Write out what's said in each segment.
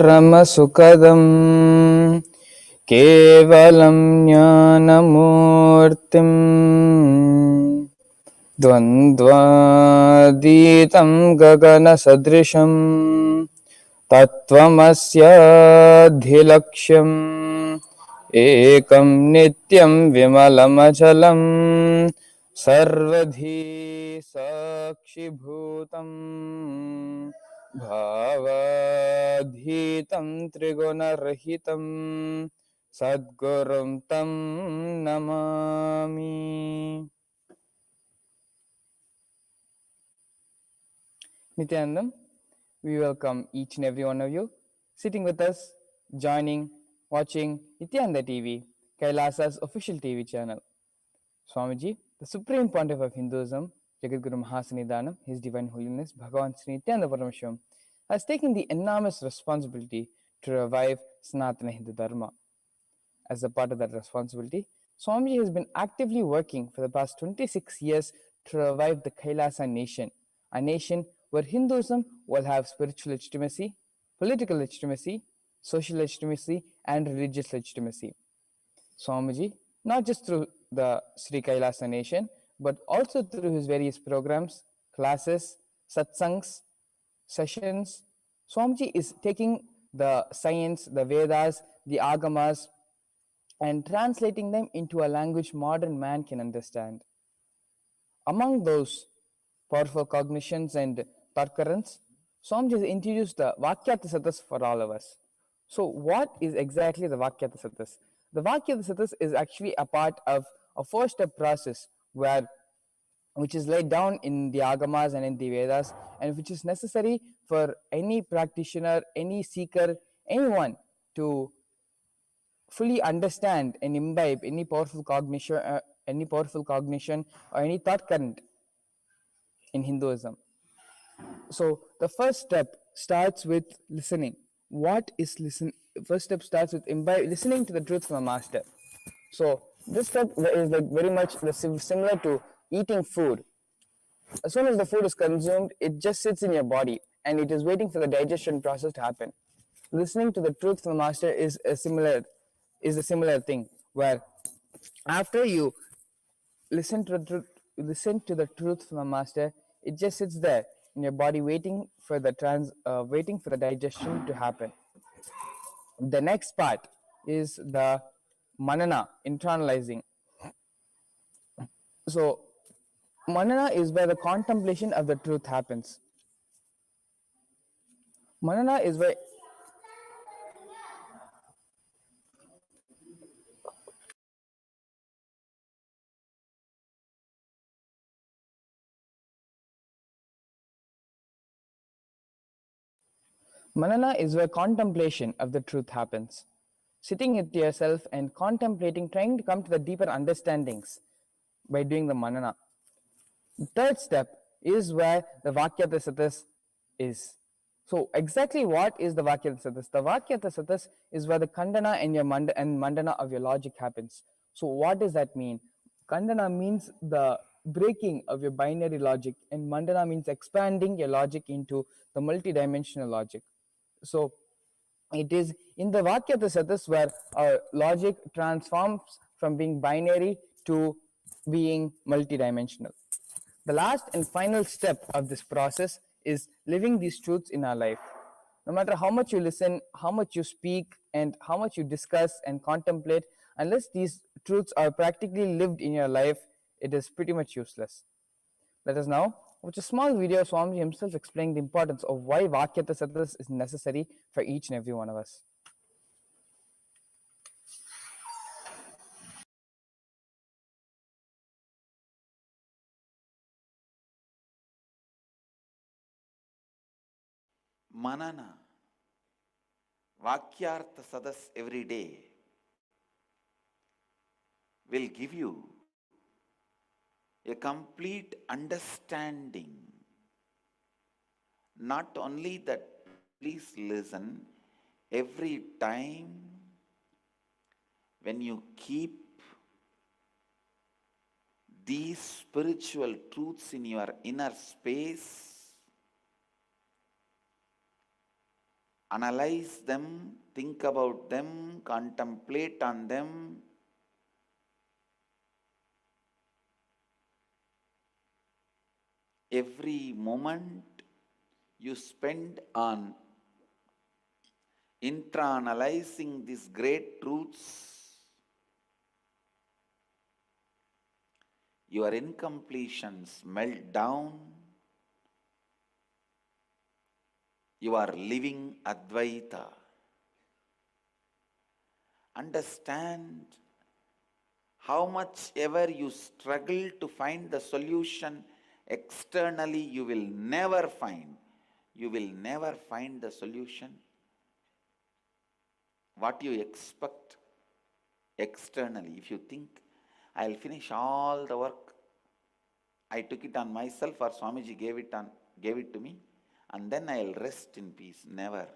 परमसुखदं केवलं ज्ञानमूर्तिं द्वन्द्वातीतं गगनसदृशं तत्त्वमस्याधिलक्ष्यम् एकं नित्यं विमलमचलं सर्वधी साक्षिभूतं भावाधीतं त्रिगुणरहितं सद्गुरुं तं Namami. Nithyanandam, we welcome each and every one of you sitting with us, joining, watching Nithyananda TV, Kailasa's official TV channel. Swamiji, the Supreme Pontiff of Hinduism, Jagadguru Mahasanidhanam, His Divine Holiness, Bhagavan Shri Nithyananda Paramashivam, has taken the enormous responsibility to revive Sanatana Hindu Dharma. As a part of that responsibility, Swamiji has been actively working for the past 26 years to revive the Kailasa nation, a nation where Hinduism will have spiritual legitimacy, political legitimacy, social legitimacy, and religious legitimacy. Swamiji, not just through the Sri Kailasa nation, but also through his various programs, classes, Satsangs, sessions, Swamiji is taking the science, the Vedas, the Agamas, and translating them into a language modern man can understand. Among those powerful cognitions and thought currents, Swamiji has introduced the Vakyartha Sadhas for all of us. So what is exactly the Vakyartha Sadhas? The Vakyartha Sadhas is actually a part of a four-step process which is laid down in the Agamas and in the Vedas, and which is necessary for any practitioner, any seeker, anyone to fully understand and imbibe any powerful cognition or any thought current in Hinduism. So the first step starts with listening. What is listen? First step starts with listening to the truth from the master. So this step is like very much similar to eating food. As soon as the food is consumed, it just sits in your body and it is waiting for the digestion process to happen. Listening to the truth from the master is a similar thing, where after you listen to the truth from the master, it just sits there in your body waiting for the digestion to happen. The next part is the manana, internalizing. So manana is where the contemplation of the truth happens. Manana is where contemplation of the truth happens. Sitting with yourself and contemplating, trying to come to the deeper understandings by doing the manana. The third step is where the Vakyartha Sadhas is. So exactly what is the Vakyartha Sadhas? The Vakyartha Sadhas is where the Khandana and Mandana of your logic happens. So what does that mean? Khandana means the breaking of your binary logic, and Mandana means expanding your logic into the multidimensional logic. So it is in the Vakyartha Sadhas where our logic transforms from being binary to being multidimensional. The last and final step of this process is living these truths in our life. No matter how much you listen, how much you speak, and how much you discuss and contemplate, unless these truths are practically lived in your life, it is pretty much useless. Let us now watch a small video of Swamiji himself explaining the importance of why Vakyartha Sadhas is necessary for each and every one of us. Manana, Vakyartha Sadhas every day will give you a complete understanding. Not only that, please listen, every time when you keep these spiritual truths in your inner space, analyze them, think about them, contemplate on them. Every moment you spend on intra-analyzing these great truths, your incompletions melt down. You are living Advaita. Understand how much ever you struggle to find the solution externally, you will never find. You will never find the solution. What you expect externally. If you think, I'll finish all the work, I took it on myself or Swamiji gave it to me, and then I'll rest in peace. Never.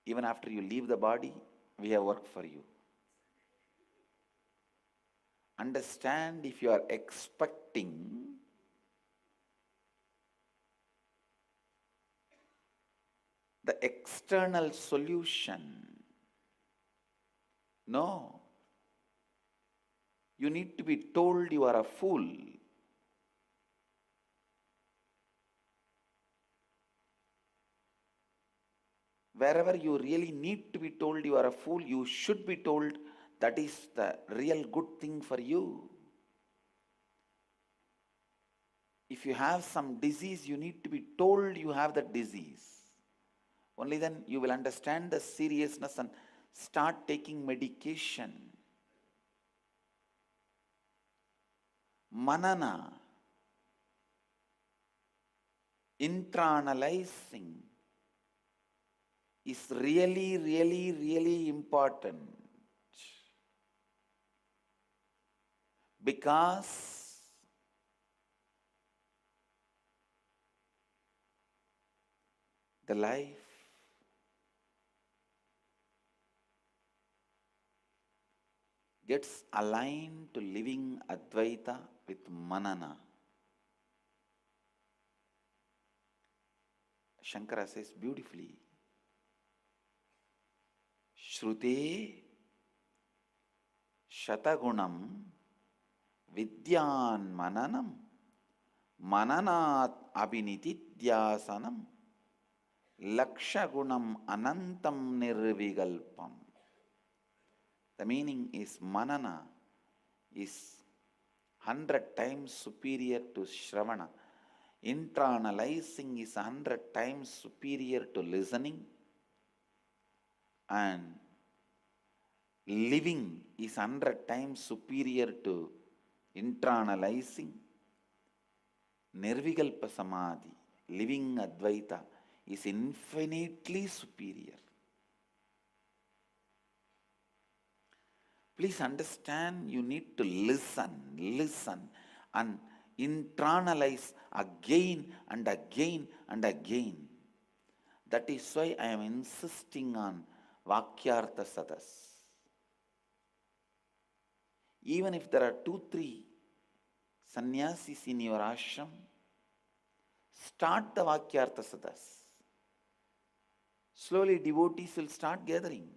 Even after you leave the body, we have work for you. Understand, if you are expecting the external solution, no. You need to be told you are a fool. Wherever you really need to be told you are a fool, you should be told that is the real good thing for you. If you have some disease, you need to be told you have that disease. Only then you will understand the seriousness and start taking medication. Manana, intra-analyzing is really, really, really important, because the life gets aligned to living Advaita with Manana. Shankara says beautifully, Shrute Shatagunam Vidyan Mananam Mananat Abhinitidhyasanam Lakshagunam Anantam Nirvigalpam. The meaning is Manana is 100 times superior to Shravana. Intra-analyzing is 100 times superior to listening, and living is 100 times superior to intra-analyzing. Nirvigalpa Samadhi, living Advaita, is infinitely superior. Please understand, you need to listen and internalize again and again and again. That is why I am insisting on Vakyartha Sadhas. Even if there are 2-3 sannyasis in your ashram, start the Vakyartha Sadhas. Slowly devotees will start gathering.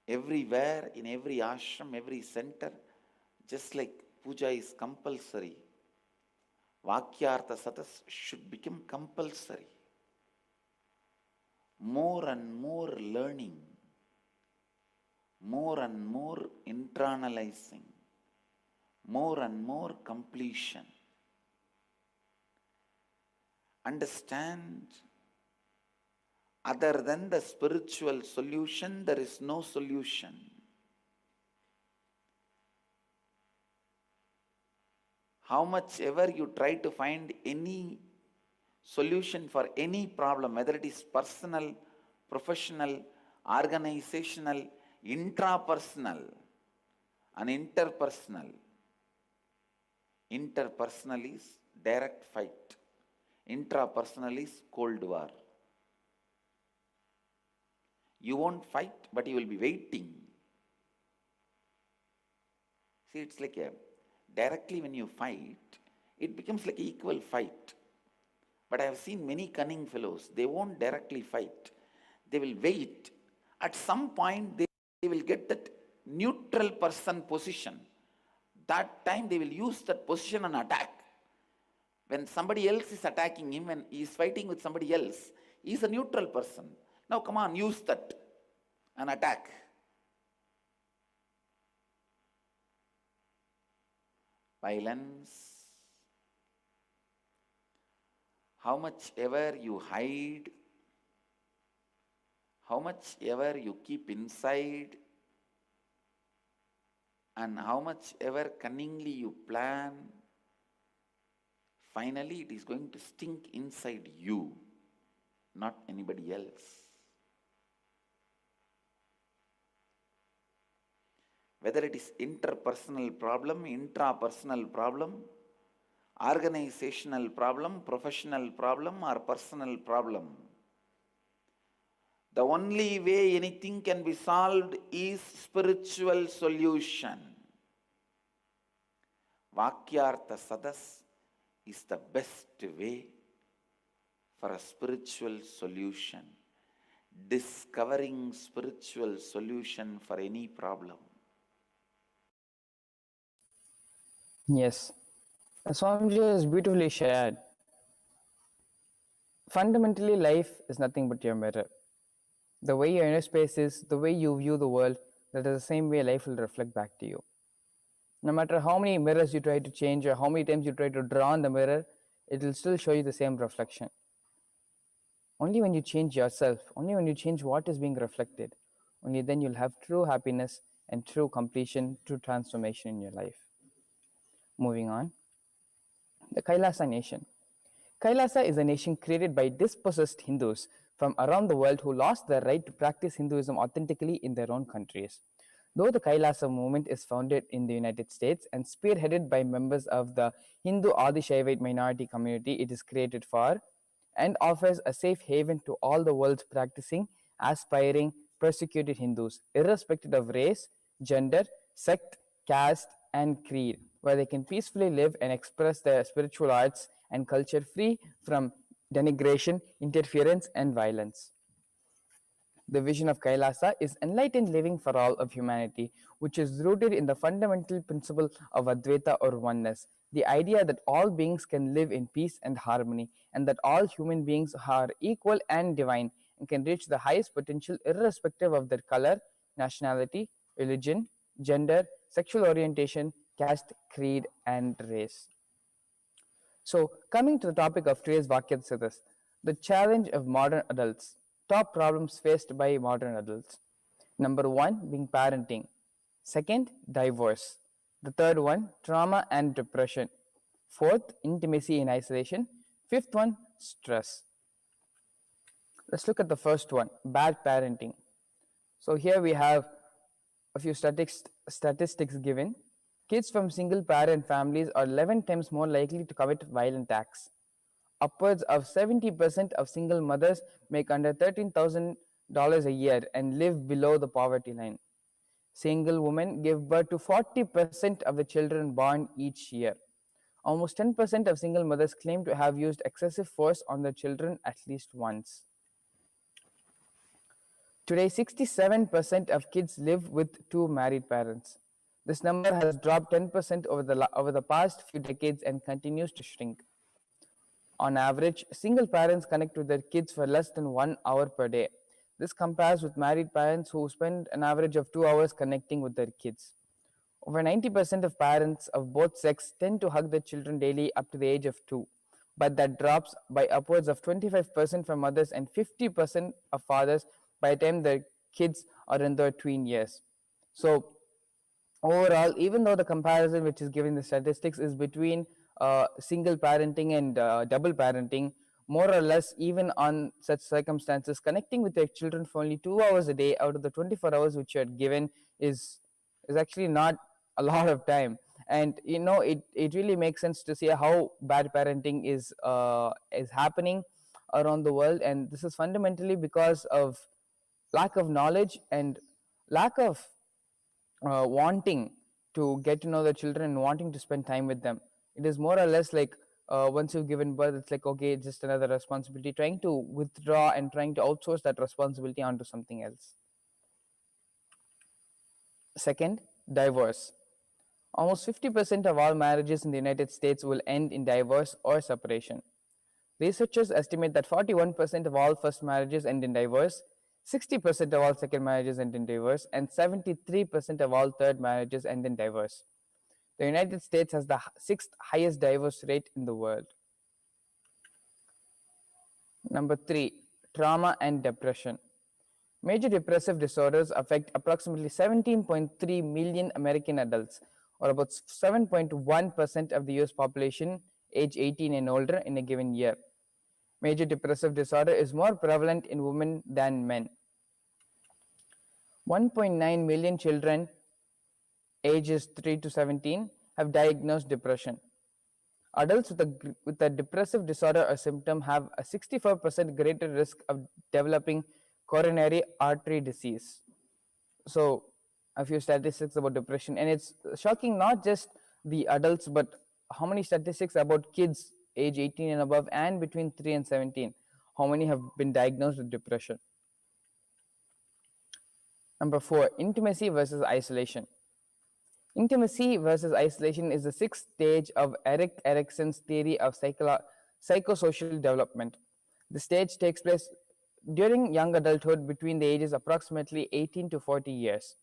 Everywhere, in every ashram, every center, just like puja is compulsory, Vakyartha Sadhas should become compulsory. More and more learning, more and more internalizing, more and more completion. Understand, other than the spiritual solution, there is no solution. How much ever you try to find any solution for any problem, whether it is personal, professional, organizational, intrapersonal, and interpersonal. Interpersonal is direct fight. Intrapersonal is cold war. You won't fight, but you will be waiting. See, it's like directly when you fight, it becomes like equal fight. But I have seen many cunning fellows. They won't directly fight. They will wait. At some point, they will get that neutral person position. That time they will use that position and attack. When somebody else is attacking him and he is fighting with somebody else, he is a neutral person. Now come on, use that and attack. Violence. How much ever you hide, how much ever you keep inside, and how much ever cunningly you plan, finally it is going to stink inside you, not anybody else. Whether it is interpersonal problem, intrapersonal problem, organizational problem, professional problem, or personal problem, the only way anything can be solved is spiritual solution. Vakyartha Sadhas is the best way for a spiritual solution, discovering spiritual solution for any problem. Yes, as Swamiji has beautifully shared, fundamentally life is nothing but your mirror. The way your inner space is, the way you view the world, that is the same way life will reflect back to you. No matter how many mirrors you try to change or how many times you try to draw on the mirror, it will still show you the same reflection. Only when you change yourself, only when you change what is being reflected, only then you'll have true happiness and true completion, true transformation in your life. Moving on, the Kailasa nation. Kailasa is a nation created by dispossessed Hindus from around the world who lost their right to practice Hinduism authentically in their own countries. Though the Kailasa movement is founded in the United States and spearheaded by members of the Hindu Adi-Shaivite minority community, it is created for and offers a safe haven to all the world's practicing, aspiring, persecuted Hindus, irrespective of race, gender, sect, caste, and creed, where they can peacefully live and express their spiritual arts and culture free from denigration, interference, and violence. The vision of Kailasa is enlightened living for all of humanity, which is rooted in the fundamental principle of Advaita or oneness, the idea that all beings can live in peace and harmony, and that all human beings are equal and divine and can reach the highest potential irrespective of their color, nationality, religion, gender, sexual orientation, caste, creed, and race. So, coming to the topic of today's Vakyartha Sadhas, the challenge of modern adults. Top problems faced by modern adults. Number one being parenting. Second, divorce. The third one, trauma and depression. Fourth, intimacy and isolation. Fifth one, stress. Let's look at the first one, bad parenting. So here we have a few statistics given. Kids from single parent families are 11 times more likely to commit violent acts. Upwards of 70% of single mothers make under $13,000 a year and live below the poverty line. Single women give birth to 40% of the children born each year. Almost 10% of single mothers claim to have used excessive force on their children at least once. Today, 67% of kids live with two married parents. This number has dropped 10% over the past few decades and continues to shrink. On average, single parents connect with their kids for less than 1 hour per day. This compares with married parents who spend an average of 2 hours connecting with their kids. Over 90% of parents of both sex tend to hug their children daily up to the age of 2, but that drops by upwards of 25% for mothers and 50% of fathers by the time their kids are in their tween years. So overall, even though the comparison which is given in the statistics is between single parenting and double parenting, more or less, even on such circumstances, connecting with your children for only 2 hours a day out of the 24 hours which you are given is actually not a lot of time. And it really makes sense to see how bad parenting is happening around the world, and this is fundamentally because of lack of knowledge and lack of wanting to get to know the children and wanting to spend time with them. It is more or less like once you've given birth, it's like, okay, it's just another responsibility, trying to withdraw and trying to outsource that responsibility onto something else. Second, divorce. Almost 50% of all marriages in the United States will end in divorce or separation. Researchers estimate that 41% of all first marriages end in divorce, 60% of all second marriages end in divorce, and 73% of all third marriages end in divorce. The United States has the sixth highest divorce rate in the world. Number 3, trauma and depression. Major depressive disorders affect approximately 17.3 million American adults, or about 7.1% of the US population age 18 and older in a given year. Major depressive disorder is more prevalent in women than men. 1.9 million children ages 3 to 17 have diagnosed depression. Adults with a depressive disorder or symptom have a 64% greater risk of developing coronary artery disease. So, a few statistics about depression, and it's shocking not just the adults, but how many statistics about kids age 18 and above and between 3 and 17, how many have been diagnosed with depression. Number 4, intimacy versus isolation. Intimacy versus isolation is the sixth stage of Erik Erikson's theory of psychosocial development. The stage takes place during young adulthood between the ages approximately 18 to 40 years.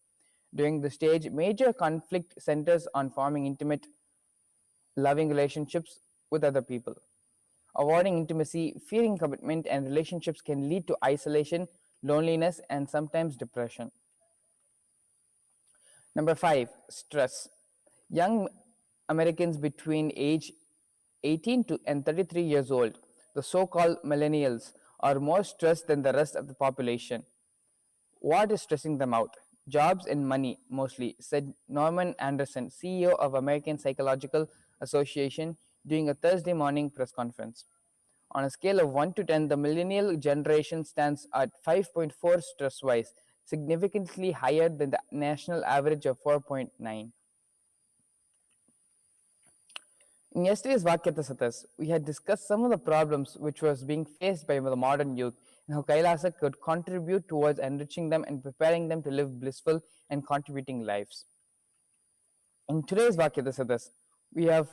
During the stage, major conflict centers on forming intimate, loving relationships with other people. Avoiding intimacy, fearing commitment, and relationships can lead to isolation, loneliness, and sometimes depression. Number 5, stress. Young Americans between age 18 and 33 years old, the so-called millennials, are more stressed than the rest of the population. What is stressing them out? Jobs and money, mostly, said Norman Anderson, CEO of American Psychological Association, during a Thursday morning press conference. On a scale of 1 to 10, the millennial generation stands at 5.4 stress-wise, significantly higher than the national average of 4.9. In yesterday's Vakyartha Sadhas, we had discussed some of the problems which was being faced by the modern youth and how Kailasa could contribute towards enriching them and preparing them to live blissful and contributing lives. In today's Vakyartha Sadhas, we have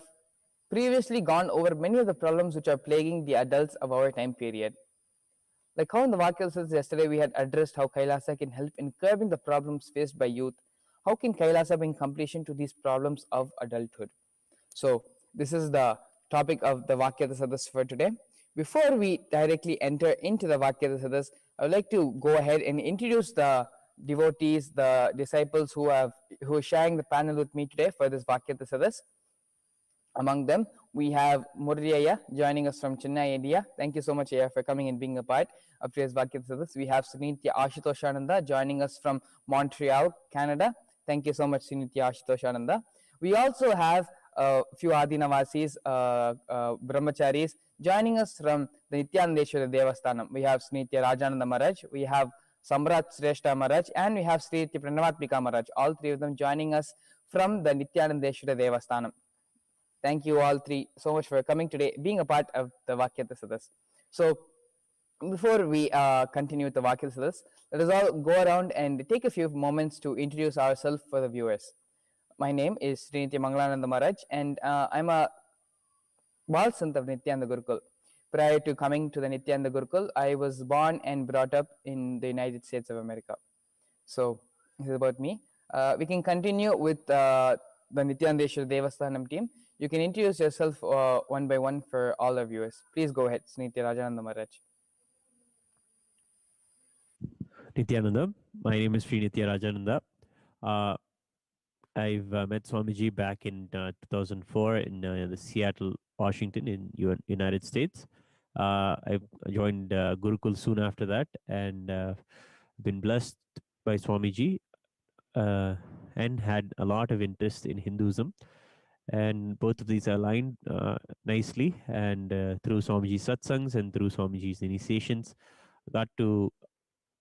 previously gone over many of the problems which are plaguing the adults of our time period. Like how in the Vakyarthas yesterday we had addressed how Kailasa can help in curbing the problems faced by youth. How can Kailasa bring completion to these problems of adulthood? So this is the topic of the Vakyartha Sadhas for today. Before we directly enter into the Vakyartha Sadhas, I would like to go ahead and introduce the devotees, the disciples who are sharing the panel with me today for this Vakyartha Sadhas. Among them, we have Murriaya joining us from Chennai, India. Thank you so much, Aya, for coming and being a part of today's Vakyartha Sadhas. We have Sunitya Ashitoshananda joining us from Montreal, Canada. Thank you so much, Sunitya Ashitoshananda. We also have a few Adinavasis, Brahmacharis, joining us from the Nithyanandeshwara Devasthanam. We have Sunitya Rajananda Maharaj, we have Samrat Sreshta Maharaj, and we have Sri Pranavatmika Maharaj, all three of them joining us from the Nithyanandeshwara Devasthanam. Thank you all three so much for coming today, being a part of the Vakyartha Sadhas. So before we continue with the Vakyartha Sadhas, let us all go around and take a few moments to introduce ourselves for the viewers. My name is Srinitya Mangalananda Maharaj, and I'm a Bal Sant of Nithyananda Gurukul. Prior to coming to the Nithyananda Gurukul, I was born and brought up in the United States of America. So this is about me. We can continue with the Nithyanandeshwara Devasthanam team. You can introduce yourself one by one for all our viewers. Please go ahead, Srinitya Rajananda Maharaj. Nithyananda. My name is Shri Nithya Rajananda. I've met Swamiji back in 2004 in the Seattle, Washington in United States. I joined Gurukul soon after that and been blessed by Swamiji and had a lot of interest in Hinduism. And both of these are aligned nicely. And through Swamiji's Satsangs and through Swamiji's initiations, got to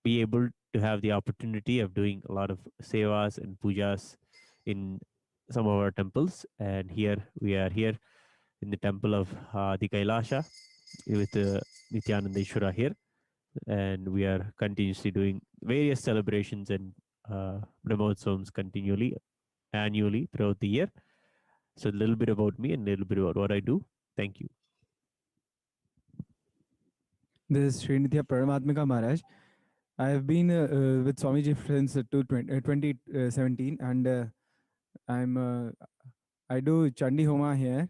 be able to have the opportunity of doing a lot of sevas and pujas in some of our temples. And here we are here in the temple of the Kailasa with Nithyananda Ishvara here. And we are continuously doing various celebrations and Brahmotsavams continually, annually throughout the year. So a little bit about me and a little bit about what I do. Thank you. This is Shri Paramatmika Maharaj. I have been with Swamiji since 2017, and I do Chandi Homa here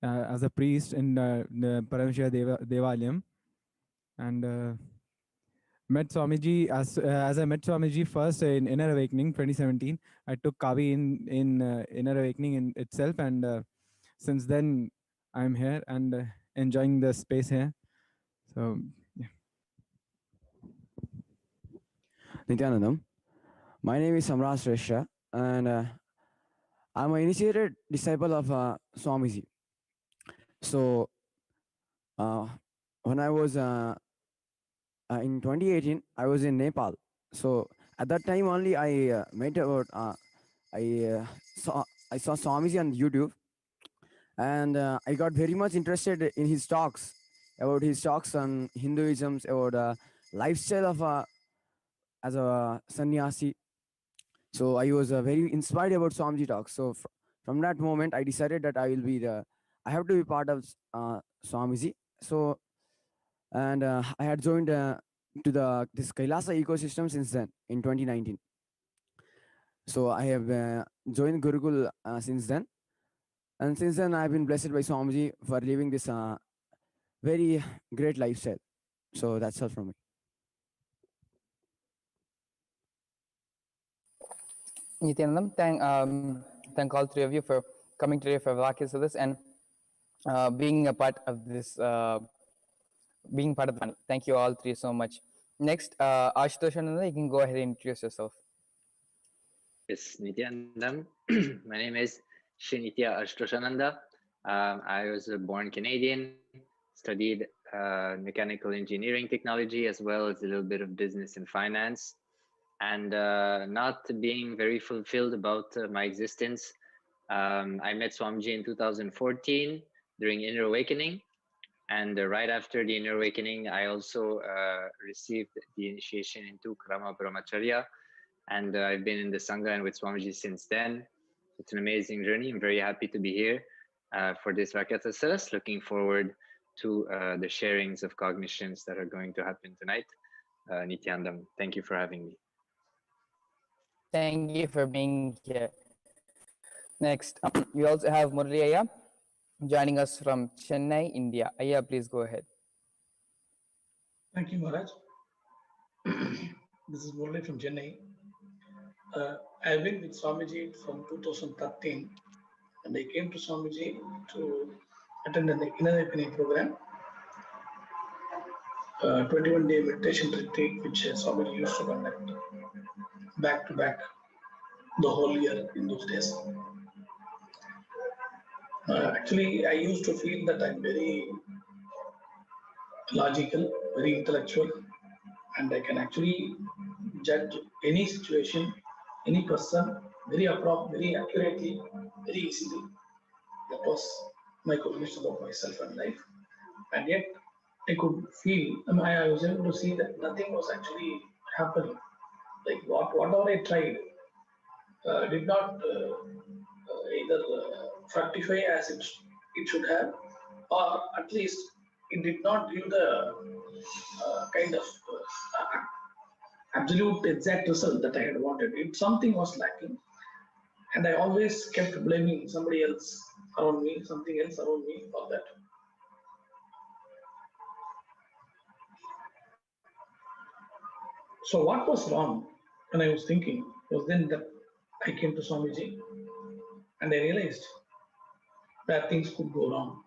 as a priest in the Paramashiva Devalayam, and met Swamiji as I met Swamiji first in Inner Awakening 2017. I took Kavi in Inner Awakening in itself, and since then I'm here and enjoying the space here. So yeah. Nithyanandam. My name is Samras Resha, and I'm an initiated disciple of Swamiji. So, when I was in 2018, I was in Nepal. So at that time only, I met about I saw Swamiji on YouTube, and I got very much interested in his talks on Hinduism, about lifestyle of as a sannyasi. So I was very inspired about Swamiji talks. So from that moment, I decided that I have to be part of Swamiji. So, and I had joined to this Kailasa ecosystem since then in 2019. So I have joined Gurukul since then, and since then I've been blessed by Swamiji for living this very great lifestyle. So that's all from me. Nithyanandam, thank all three of you for coming today for Vakyartha Sadhas and being a part of this, being part of the. Thank you all three so much. Next, Ashutosh, you can go ahead and introduce yourself. Yes, Nithyanandam. My name is Shri Nithya Ashtoshananda. I was a born Canadian, studied mechanical engineering technology as well as a little bit of business and finance. And not being very fulfilled about my existence, I met Swamiji in 2014 during Inner Awakening. And right after the Inner Awakening, I also received the initiation into Krama Brahmacharya. And I've been in the Sangha and with Swamiji since then. It's an amazing journey. I'm very happy to be here for this Vakyartha Sadhas. Looking forward to the sharings of cognitions that are going to happen tonight. Nithyanandam, thank you for having me. Thank you for being here. Next, we also have Murali Ayya joining us from Chennai, India. Ayya, please go ahead. Thank you, Maharaj. This is Murali from Chennai. I've been with Swamiji from 2013, and I came to Swamiji to attend an Inner Awakening program, 21-day meditation retreat, which Swamiji used to conduct back to back the whole year in those days. Actually, I used to feel that I'm very logical, very intellectual, and I can actually judge any situation, any person very accurately, very easily. That was my cognition about myself and life. And yet I could feel, I was able to see that nothing was actually happening. Like whatever I tried did not either fructify as it should have, or at least it did not give the kind of absolute exact result that I had wanted. Something was lacking, and I always kept blaming somebody else around me, something else around me for that. So what was wrong when I was thinking was then that I came to Swamiji and I realized that things could go wrong,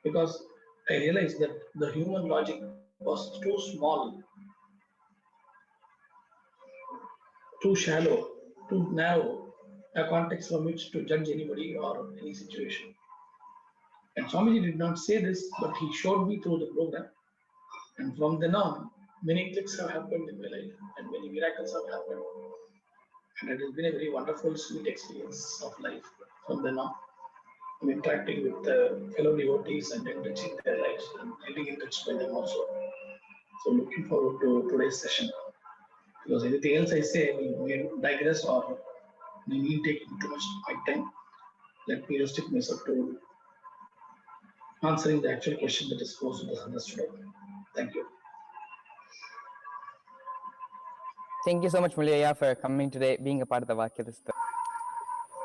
because I realized that the human logic was too small, too shallow, too narrow a context from which to judge anybody or any situation. And Swamiji did not say this, but he showed me through the program. And from then on, many clicks have happened in my life and many miracles have happened. And it has been a very wonderful, sweet experience of life from then on. interacting with the fellow devotees and enriching their lives and getting enriched by them also. So looking forward to today's session. Because anything else I say may digress or may take too much of my time. Let me restrict myself to answering the actual question that is posed to us today. Thank you. Thank you so much, Mulia, for coming today, being a part of the Vakyartha Sadhas.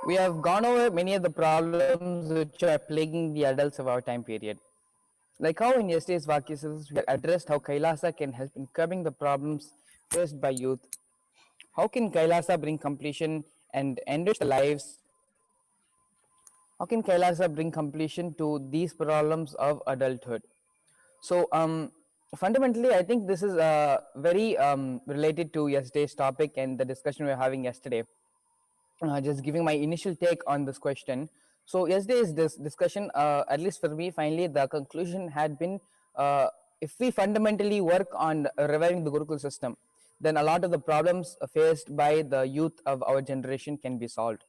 We have gone over many of the problems which are plaguing the adults of our time period. Like how in yesterday's Vakyartha Sadhas, we addressed how Kailasa can help in curbing the problems faced by youth. How can Kailasa bring completion and enrich the lives? How can Kailasa bring completion to these problems of adulthood? So, fundamentally, I think this is very related to yesterday's topic and the discussion we were having yesterday. Just giving my initial take on this question. So, yesterday's this discussion, at least for me, finally, the conclusion had been if we fundamentally work on reviving the Gurukul system, then a lot of the problems faced by the youth of our generation can be solved.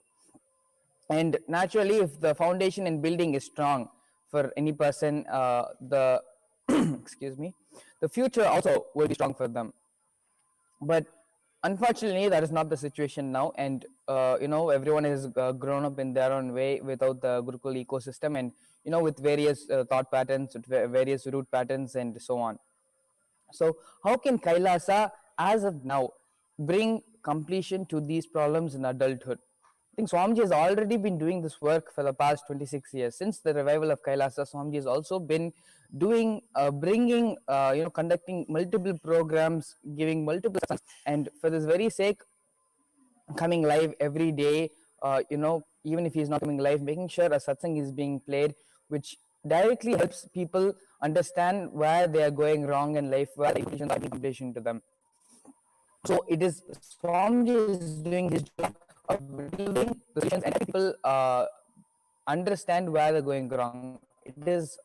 And naturally, if the foundation and building is strong for any person, the excuse me, the future also will be strong for them. But unfortunately, that is not the situation now, and everyone has grown up in their own way without the Gurukul ecosystem, and with various thought patterns, with various root patterns, and so on. So, how can Kailasa, as of now, bring completion to these problems in adulthood? I think Swamiji has already been doing this work for the past 26 years. Since the revival of Kailasa, Swamiji has also been doing, conducting multiple programs, giving multiple satsang, and for this very sake, coming live every day, even if he's not coming live, making sure a satsang is being played, which directly helps people understand where they are going wrong in life, where the information are being completion to them. So it is Swamiji is doing his job of delivering the solutions and helping people understand where they're going wrong. It is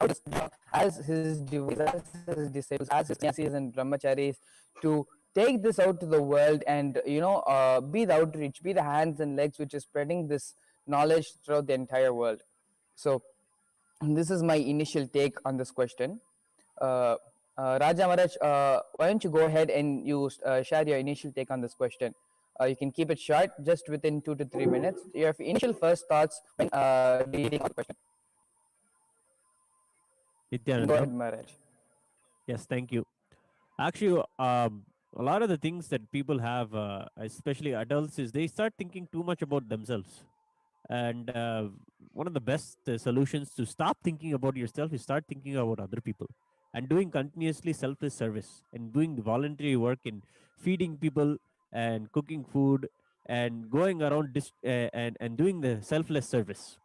as his devotees, as his disciples, as his sannyasis and brahmacharis to take this out to the world and be the outreach, be the hands and legs which is spreading this knowledge throughout the entire world. So this is my initial take on this question. Raja Maharaj, why don't you go ahead and you share your initial take on this question? You can keep it short, just within 2 to 3 minutes. Your initial first thoughts when reading the question. Go ahead, Maharaj. Yes, thank you. Actually, a lot of the things that people have, especially adults, is they start thinking too much about themselves. And one of the best solutions to stop thinking about yourself is start thinking about other people and doing continuously selfless service and doing the voluntary work in feeding people and cooking food and going around and doing the selfless service.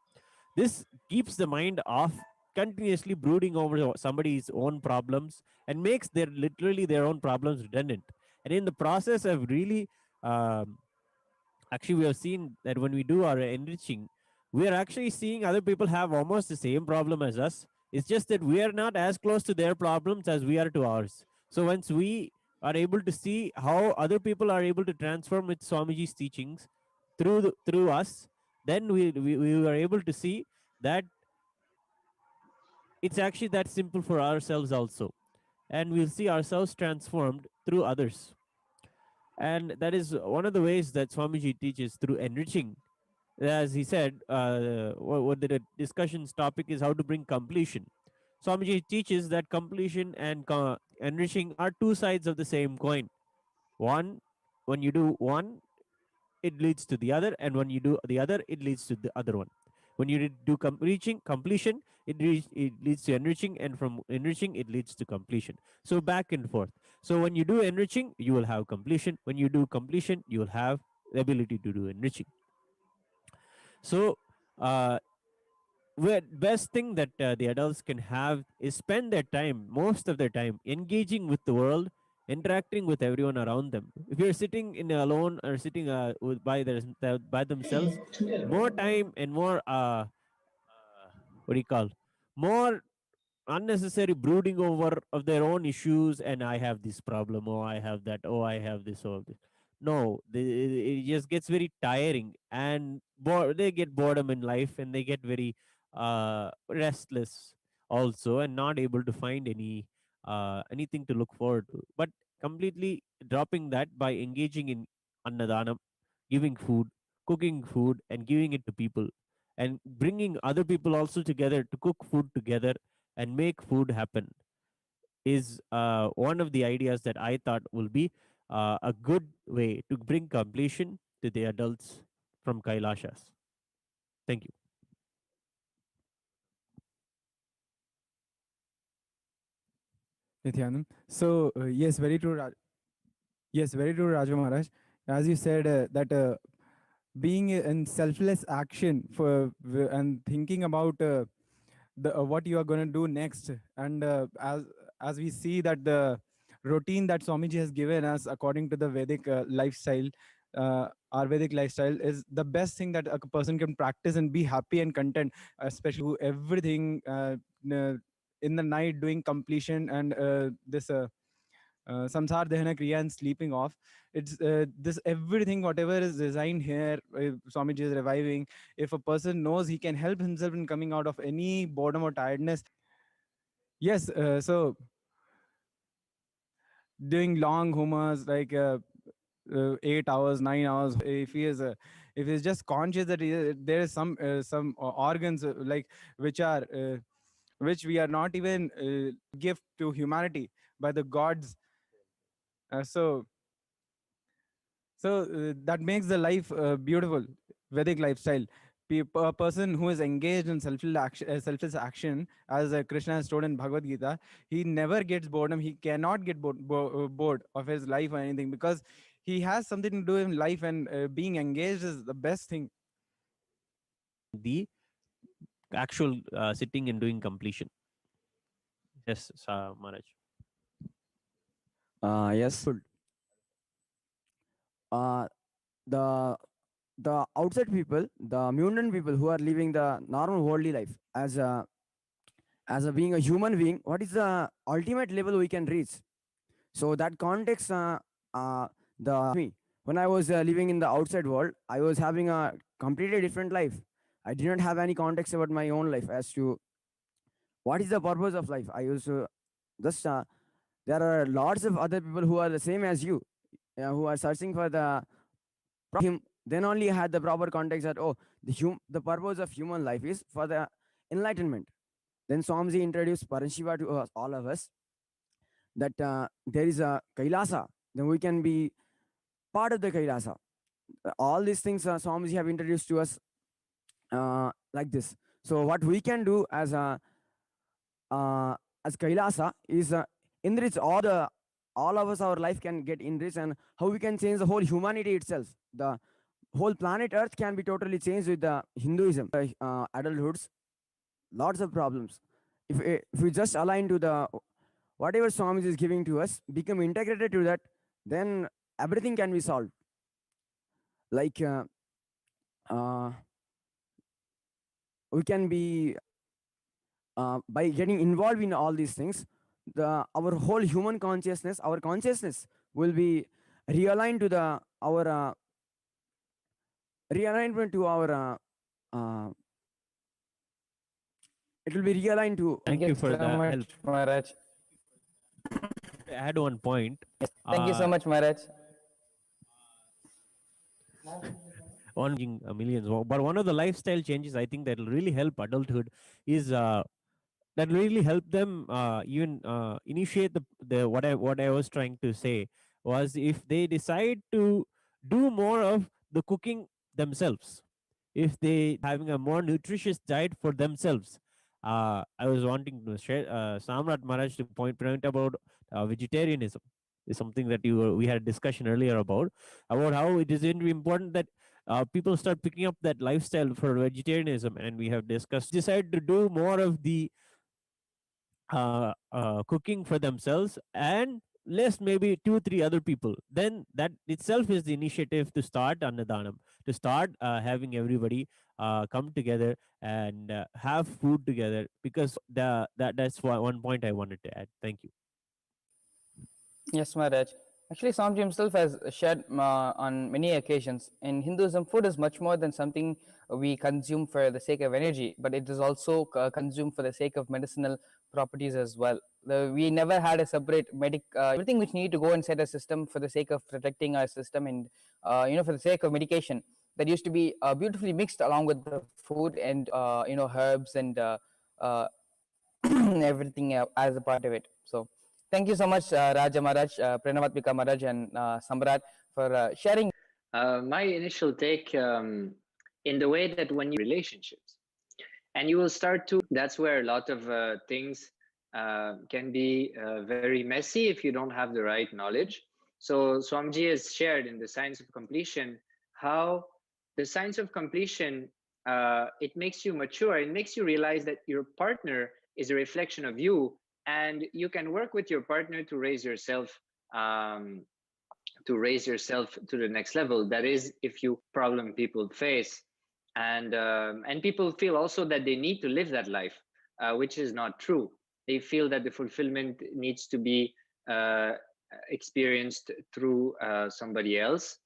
This keeps the mind off continuously brooding over somebody's own problems and makes their literally their own problems redundant. And in the process of really actually we have seen that when we do our enriching, we are actually seeing other people have almost the same problem as us. It's just that we are not as close to their problems as we are to ours. So once we are able to see how other people are able to transform with Swamiji's teachings through us, then we are able to see that it's actually that simple for ourselves also. And we'll see ourselves transformed through others. And that is one of the ways that Swamiji teaches through enriching. As he said, what the discussion's topic is how to bring completion. Swamiji teaches that completion and enriching are two sides of the same coin. One, when you do one, it leads to the other, and when you do the other, it leads to the other one. When you do completion, it leads to enriching, and from enriching, it leads to completion. So back and forth. So when you do enriching, you will have completion. When you do completion, you will have the ability to do enriching. So the best thing that the adults can have is spend their time, most of their time, engaging with the world, interacting with everyone around them. If you're sitting in alone or sitting by themselves, more time and more what do you call, more unnecessary brooding over of their own issues, and I have this problem, oh I have that, oh I have this, oh this. No, it just gets very tiring, and they get boredom in life, and they get very restless also, and not able to find anything to look forward to, but completely dropping that by engaging in annadanam, giving food, cooking food and giving it to people, and bringing other people also together to cook food together and make food happen, is one of the ideas that I thought will be a good way to bring completion to the adults from Kailashas. Thank you. Nithyanand. So yes, very true. Yes, very true, Raja Maharaj. As you said, that being in selfless action and thinking about the what you are going to do next, and as we see that the routine that Swamiji has given us according to the Vedic lifestyle, our Vedic lifestyle is the best thing that a person can practice and be happy and content, especially do everything in the night, doing completion and this. Samsar Dehana Kriya and sleeping off. It's this everything, whatever is designed here, Swamiji is reviving. If a person knows he can help himself in coming out of any boredom or tiredness. Yes, so doing long homas like 8 hours, 9 hours. If he's just conscious that there is some organs like which are which we are not even gift to humanity by the gods. So that makes the life beautiful, Vedic lifestyle. A person who is engaged in selfless action, as Krishna has told in Bhagavad Gita, he never gets boredom. He cannot get bored of his life or anything, because he has something to do in life, and being engaged is the best thing. The actual sitting and doing completion. Yes, Maharaj. Yes. Uh, the outside people, the mundane people who are living the normal worldly life, as a being a human being, what is the ultimate level we can reach? So that context, the me when I was living in the outside world, I was having a completely different life. I did not have any context about my own life as to what is the purpose of life. I used to just there are lots of other people who are the same as you, who are searching for the him. Then only I had the proper context that, oh, the purpose of human life is for the enlightenment. Then Swamiji introduced Paramashiva to us, all of us, that there is a Kailasa. Then we can be part of the Kailasa. All these things Swamiji have introduced to us like this. So what we can do uh, as Kailasa is enrich all of us. Our life can get enriched, and how we can change the whole humanity itself. The whole planet Earth can be totally changed with the Hinduism. Adulthoods, lots of problems. If we just align to the whatever Swamiji is giving to us, become integrated to that, then everything can be solved. Like uh, we can be by getting involved in all these things, our whole human consciousness, our consciousness will be realigned to the our realignment to our it will be realigned to. Thank you for so the much, help. Maharaj. Add one point. Thank you so much, Maharaj. On millions, but one of the lifestyle changes I think that will really help adulthood is that really help them even initiate the what I was trying to say was, if they decide to do more of the cooking themselves, if they having a more nutritious diet for themselves. I was wanting to share Samrat Maharaj to point about vegetarianism is something that we had a discussion earlier about how it is very important that people start picking up that lifestyle for vegetarianism, and we have discussed decide to do more of the cooking for themselves and less maybe 2 3 other people, then that itself is the initiative to start annadanam, to start having everybody come together and have food together, because that's one point I wanted to add. Thank you. Yes, Maharaj. Actually, Swamiji himself has shared on many occasions. In Hinduism, food is much more than something we consume for the sake of energy, but it is also consumed for the sake of medicinal properties as well. We never had a separate everything which need to go inside a system for the sake of protecting our system and for the sake of medication. That used to be beautifully mixed along with the food and herbs and everything as a part of it. So thank you so much, Raja Maharaj, Pranavatmika Maharaj, and Samrat for sharing. My initial take in the way that when you relationships, and you will start to, that's where a lot of things can be very messy if you don't have the right knowledge. So Swamiji has shared in the Science of Completion how the Science of Completion, it makes you mature. It makes you realize that your partner is a reflection of you, and you can work with your partner to raise yourself to the next level. That is, if you problem people face, and people feel also that they need to live that life, which is not true. They feel that the fulfillment needs to be experienced through somebody else,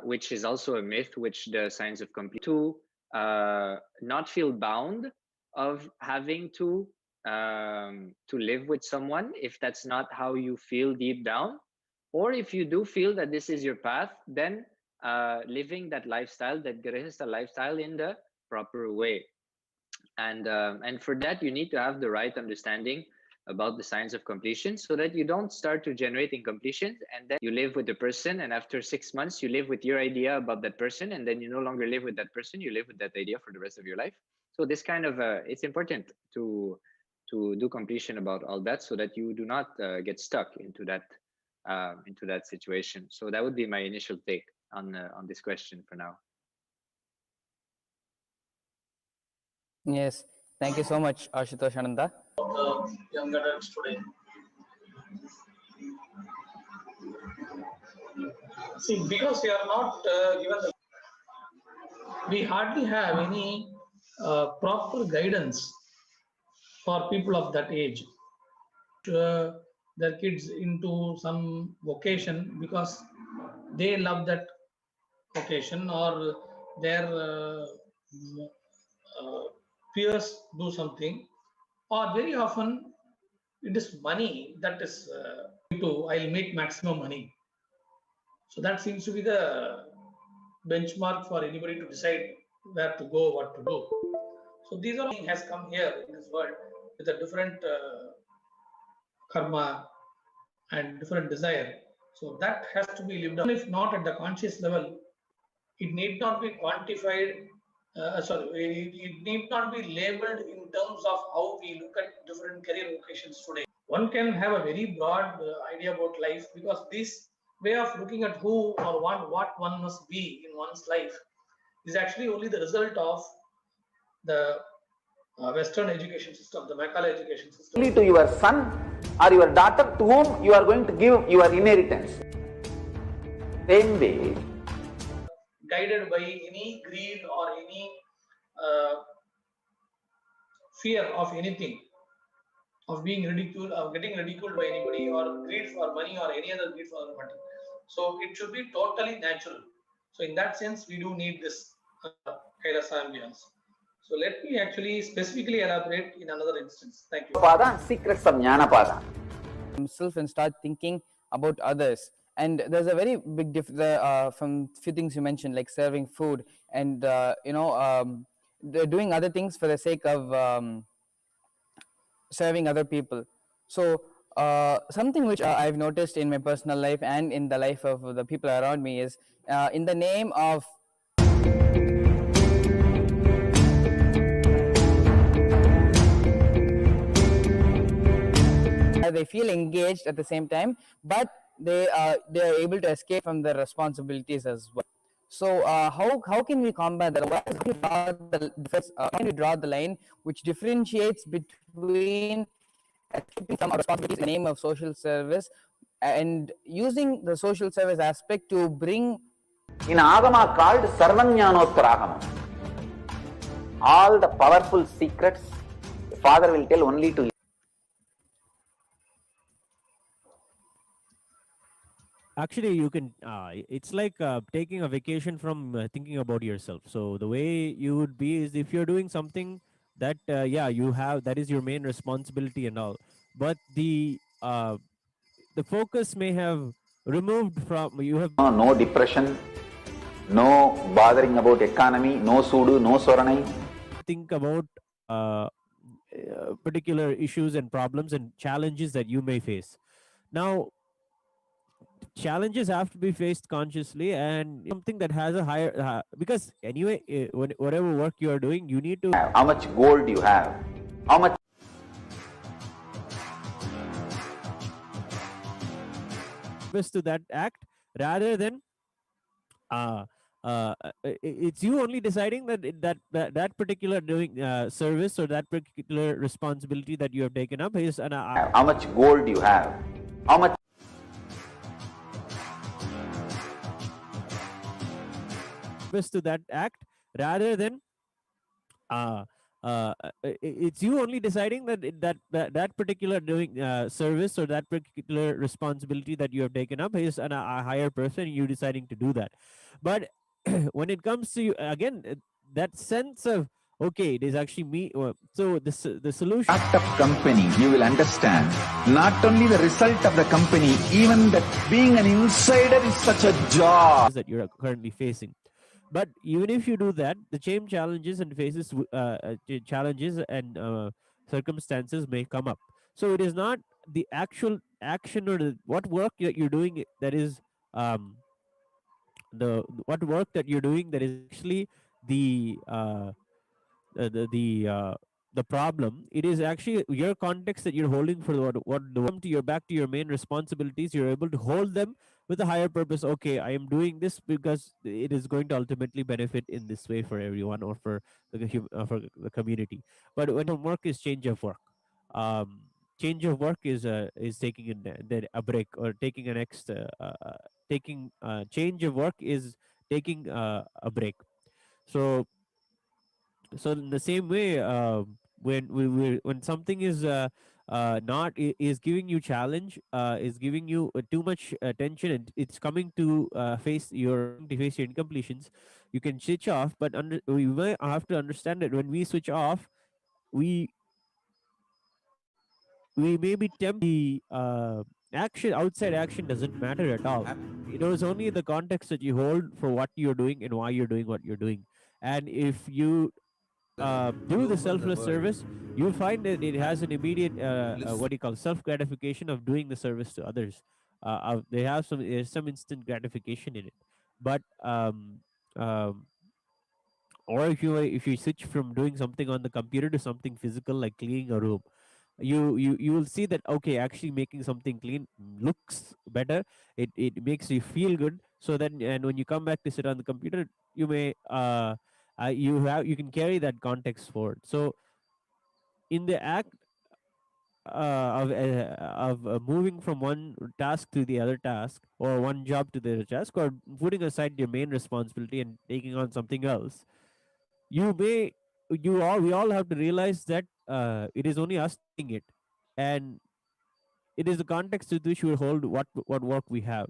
which is also a myth, which the Science of Completion to not feel bound of having to live with someone if that's not how you feel deep down, or if you do feel that this is your path, then living that lifestyle, that Grihastha lifestyle, in the proper way. And for that, you need to have the right understanding about the Science of Completion, so that you don't start to generate incompletions, and then you live with the person, and after 6 months you live with your idea about that person, and then you no longer live with that person, you live with that idea for the rest of your life. So this kind of it's important to do completion about all that, so that you do not get stuck into that situation. So that would be my initial take on this question for now. Yes, thank you so much, Ashutosh Ananda. The young adults today. See, because we are not given the, we hardly have any proper guidance for people of that age. Their kids into some vocation because they love that vocation, or their peers do something, or very often it is money that is I'll make maximum money. So that seems to be the benchmark for anybody to decide where to go, what to do. So these are has come here in this world with a different karma and different desire. So that has to be lived on. If not at the conscious level, it need not be quantified. It need not be labeled in terms of how we look at different career vocations today. One can have a very broad idea about life, because this way of looking at who or what one must be in one's life is actually only the result of the Western education system, the Macaulay education system. Only to your son or your daughter to whom you are going to give your inheritance. Same way, guided by any greed or any fear of anything, of being ridiculed, of getting ridiculed by anybody, or greed for money, or any other greed for money. So it should be totally natural. So in that sense, we do need this Kailasa ambience. So let me actually specifically elaborate in another instance. Thank you. Pada, secrets of Jnanapada. Himself and start thinking about others. And there's a very big difference from few things you mentioned, like serving food and doing other things for the sake of serving other people. So something which I've noticed in my personal life and in the life of the people around me is in the name of they feel engaged at the same time, but they are able to escape from their responsibilities as well. So how can we combat that? How can we draw the line which differentiates between escaping from our responsibilities in the name of social service and using the social service aspect to bring? In Agama called Sarvanyanottaragamam. All the powerful secrets, Father will tell only to you. Actually, you can. It's like taking a vacation from thinking about yourself. So the way you would be is if you're doing something that, yeah, you have, that is your main responsibility and all. But the focus may have removed from you have No depression, no bothering about economy, no sudu, no soranai. think about particular issues and problems and challenges that you may face. Now, challenges have to be faced consciously and something that has a higher because anyway, whatever work you are doing, you need to How much gold you have, how much invest to that act rather than uh, it's you only deciding that that particular doing service or that particular responsibility that you have taken up is an how much gold you have, how much invest to that act rather than uh, it's you only deciding that that particular doing service or that particular responsibility that you have taken up is a higher person, you deciding to do that. But when it comes to you, again, that sense of okay, it is actually me. So the solution Act of company, you will understand not only the result of the company, even that being an insider is such a job. that you're currently facing. But even if you do that, the same challenges and faces challenges and circumstances may come up. So it is not the actual action or what work that you're doing that is um, the what work that you're doing that is actually the uh, the the uh, the problem. It is actually your context that you're holding for what the come to your back to your main responsibilities. You're able to hold them with a higher purpose. Okay, I am doing this because it is going to ultimately benefit in this way for everyone or for for the community. But when work is change of work, um, change of work is taking a break or taking an next taking change of work is taking a break. So in the same way, when something is not is giving you challenge, is giving you too much attention, and it's coming to face your incompletions, you can switch off. But we may have to understand that when we switch off, we we may be tempted. The action outside action doesn't matter at all. It was only the context that you hold for what you're doing and why you're doing what you're doing. And if you do the selfless service, you find that it has an immediate what do you call self gratification of doing the service to others. They have there's some instant gratification in it. But um, or if you switch from doing something on the computer to something physical like cleaning a room, you will see that okay, actually making something clean looks better. It makes you feel good. So then, and when you come back to sit on the computer, you may you can carry that context forward. So in the act of moving from one task to the other task, or one job to the other task, or putting aside your main responsibility and taking on something else, you may we all have to realize that it is only us doing it, and it is the context with which we hold what work we have.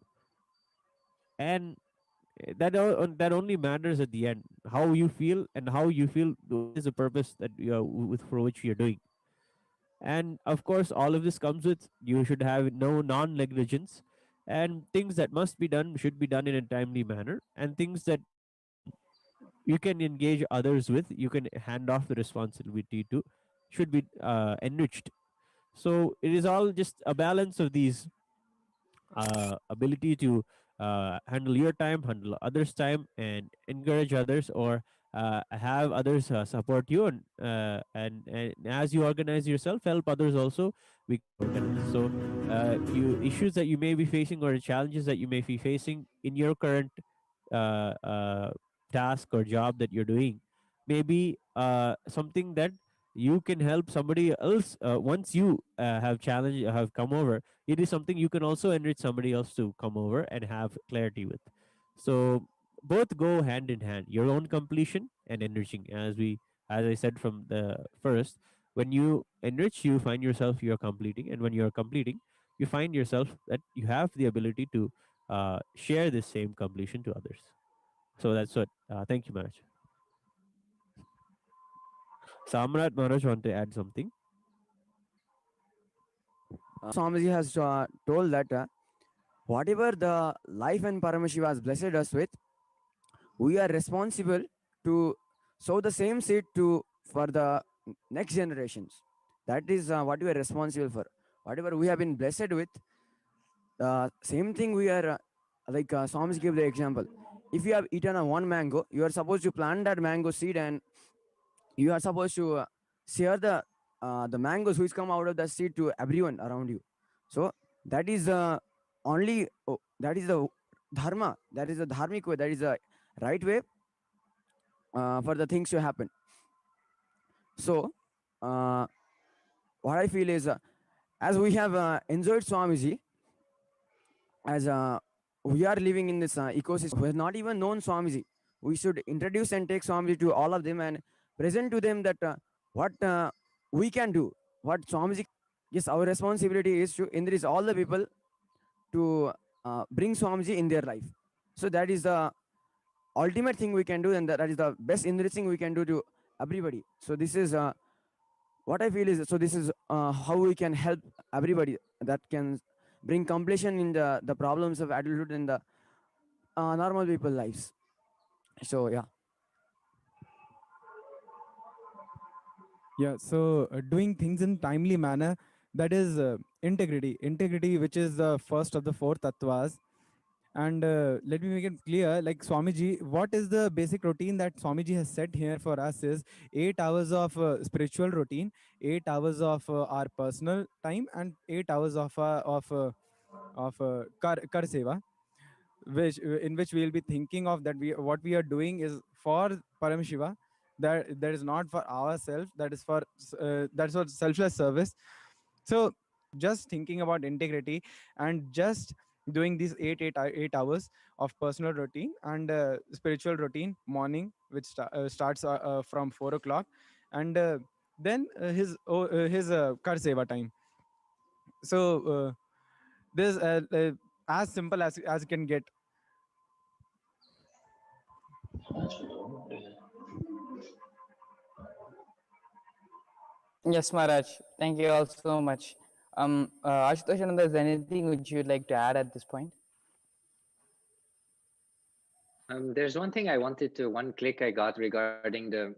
And that only matters at the end, how you feel, and how you feel what is the purpose that you are with for which you're doing. And of course, all of this comes with you should have no non negligence, and things that must be done should be done in a timely manner, and things that you can engage others with, you can hand off the responsibility to, should be enriched. So it is all just a balance of these ability to handle your time, handle others' time, and encourage others, or have others support you, and as you organize yourself, help others also be organized. So you issues that you may be facing or challenges that you may be facing in your current uh, uh, task or job that you're doing, maybe something that you can help somebody else once you have come over. It is something you can also enrich somebody else to come over and have clarity with. So both go hand in hand, your own completion and enriching. As I said from the first, when you enrich, you find yourself you're completing, and when you're completing, you find yourself that you have the ability to share this same completion to others. So that's what. Thank you, Maharaj. Samrat Maharaj want to add something. Swamiji has told that whatever the life and Paramashiva has blessed us with, we are responsible to sow the same seed to for the next generations. That is what we are responsible for. Whatever we have been blessed with, same thing we are like Swamiji gave the example. If you have eaten a one mango, you are supposed to plant that mango seed, and you are supposed to share the mangoes which come out of the seed to everyone around you. So that is only that is the dharma, that is the dharmic way, that is the right way for the things to happen. So what I feel is as we have enjoyed Swamiji, as we are living in this ecosystem, we have not even known Swamiji. We should introduce and take Swamiji to all of them and present to them that what we can do, what Swamiji. Yes, our responsibility is to enrich all the people to bring Swamiji in their life. So that is the ultimate thing we can do, and that is the best enriching we can do to everybody. So this is what I feel is, so this is how we can help everybody that can bring completion in the problems of adulthood and the normal people lives. So yeah. Yeah, so doing things in timely manner, that is integrity, which is the first of the four tattvas. And let me make it clear, like Swamiji, what is the basic routine that Swamiji has set here for us is 8 hours of spiritual routine, 8 hours of our personal time, and 8 hours of kar seva, which in which we will be thinking of that what we are doing is for Paramashiva, that is not for ourselves, that is for that's for selfless service. So just thinking about integrity and just doing these 8 hours of personal routine and spiritual routine morning, which starts from 4 o'clock, and then his kar seva time. So this as simple as you can get. Yes, Maharaj. Thank you all so much. Ashutosh Ananda, is there anything which you'd like to add at this point? There's one thing I wanted to, one click I got regarding the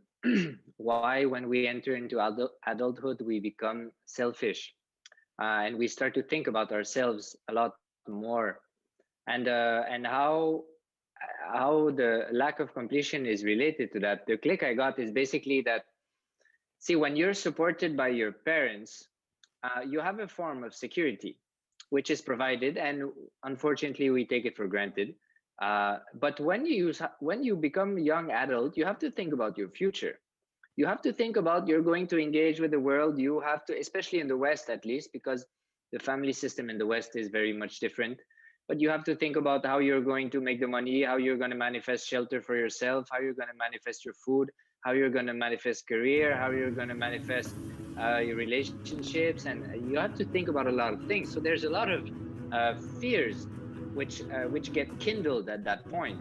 why when we enter into adulthood we become selfish, and we start to think about ourselves a lot more, and how the lack of completion is related to that. The click I got is basically that, see, when you're supported by your parents, you have a form of security which is provided, and unfortunately we take it for granted. But when you become a young adult, you have to think about your future. You have to think about, you're going to engage with the world. You have to, especially in the West at least, because the family system in the West is very much different. But you have to think about how you're going to make the money, how you're going to manifest shelter for yourself, how you're going to manifest your food, how you're going to manifest career, how you're going to manifest your relationships, and you have to think about a lot of things. So there's a lot of fears which get kindled at that point,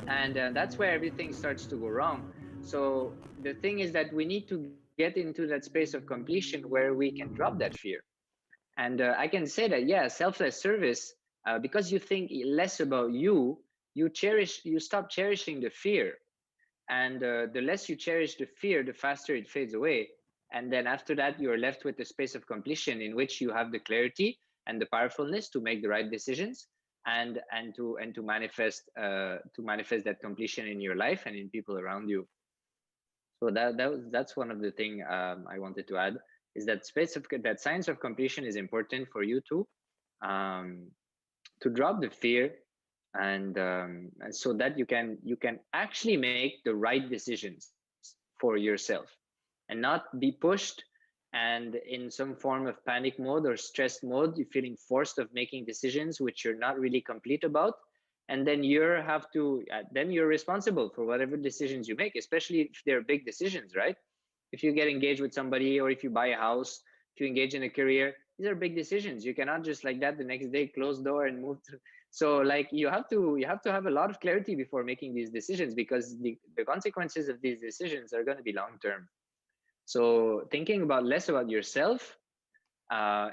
and that's where everything starts to go wrong. So the thing is that we need to get into that space of completion where we can drop that fear. And I can say that, yeah, selfless service, because you think less about you stop cherishing the fear. And the less you cherish the fear, the faster it fades away. And then after that, you're left with the space of completion in which you have the clarity and the powerfulness to make the right decisions, and to manifest that completion in your life and in people around you. So that's one of the thing I wanted to add, is that that science of completion is important for you to drop the fear, and so that you can actually make the right decisions for yourself, and not be pushed and in some form of panic mode or stressed mode. You're feeling forced of making decisions which you're not really complete about, and then then you're responsible for whatever decisions you make, especially if they're big decisions, right? If you get engaged with somebody, or if you buy a house, if you engage in a career, these are big decisions. You cannot just like that the next day close door and move to. So like you have to have a lot of clarity before making these decisions, because the consequences of these decisions are going to be long term. So thinking about less about yourself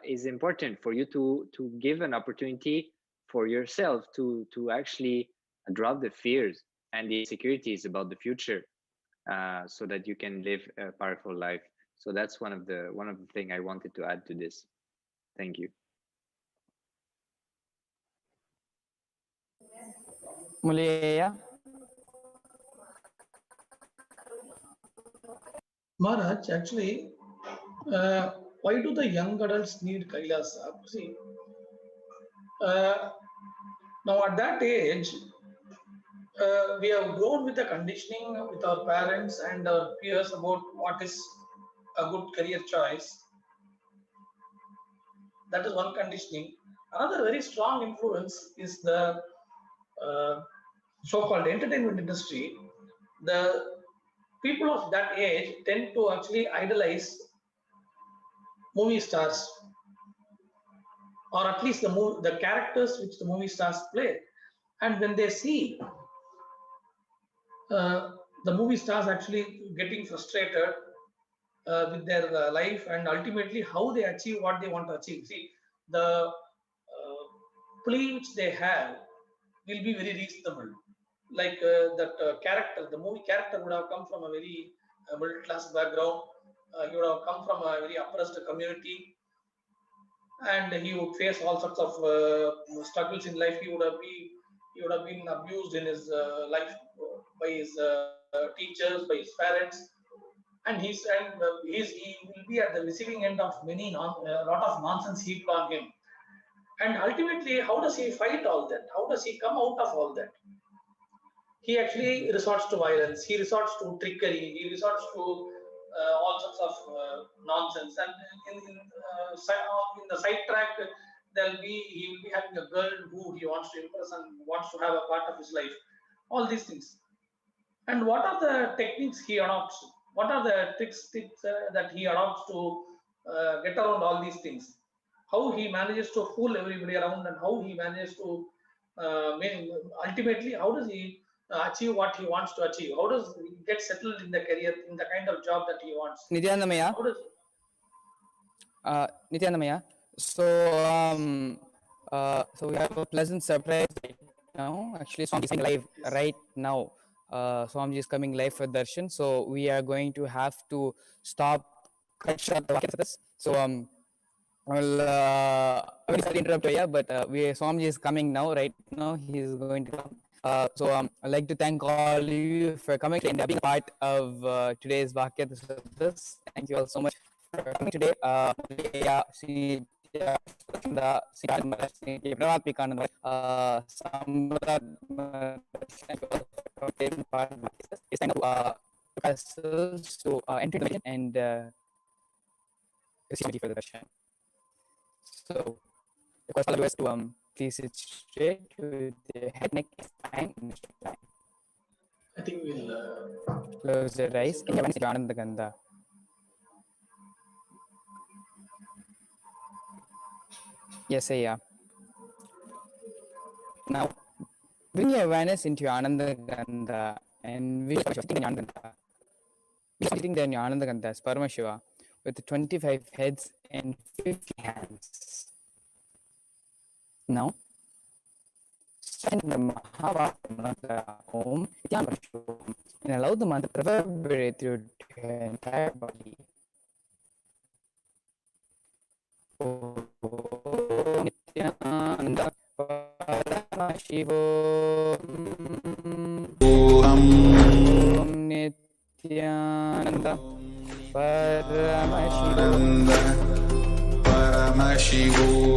is important for you to give an opportunity for yourself to actually drop the fears and the insecurities about the future, so that you can live a powerful life. So that's one of the thing I wanted to add to this. Thank you. Muliya. Maharaj, actually, why do the young adults need Kailasa? See, now at that age, we have grown with the conditioning with our parents and our peers about what is a good career choice. That is one conditioning. Another very strong influence is the so-called entertainment industry. The people of that age tend to actually idolize movie stars, or at least the characters which the movie stars play. And when they see the movie stars actually getting frustrated with their life, and ultimately how they achieve what they want to achieve. See, the plea which they have will be very reasonable. Like that character, the movie character would have come from a very middle class background. He would have come from a very oppressed community, and he would face all sorts of struggles in life. He would have been abused in his life by his teachers, by his parents, and he will be at the receiving end of a lot of nonsense heaped on him. And ultimately, how does he fight all that? How does he come out of all that? He actually resorts to violence. He resorts to trickery. He resorts to all sorts of nonsense. And in the sidetrack, he will be having a girl who he wants to impress and wants to have a part of his life. All these things. And what are the techniques he adopts? What are the tricks that he adopts to get around all these things? How he manages to fool everybody around, and how he manages to ultimately, how does he achieve what he wants to achieve? How does he get settled in the career, in the kind of job that he wants? Nithyanandamaya. Nithyanandamaya. So we have a pleasant surprise right now. Actually, Swami is coming live right now. Swami is coming live for darshan. So we are going to have to cut short the Vakyartha Sadhas. So well, I'm sorry to interrupt you, but Swami is coming now. Right now, he is going to come. So I'd like to thank all of you for coming and being a part of today's Vakyartha Sadhas. Thank you all so much for coming today. Shri, to enter the mission and receive for the darshan. So, request all of us to please sit straight with the head, neck, spine, and spine. I think we'll close your eyes. Ananda Gandha. Yes, yeah. Now, bring your awareness into your Ananda Gandha and we are sitting in Ananda Gandha. We are sitting there in your Ananda Gandha as Paramashiva with 25 heads and 50 hands. Now, send the Mahavakya mantra Om Nithyananda and allow the mantra to reverberate through your entire body. Om Nithyananda Paramashivoham. Om Nithyananda Paramashivam.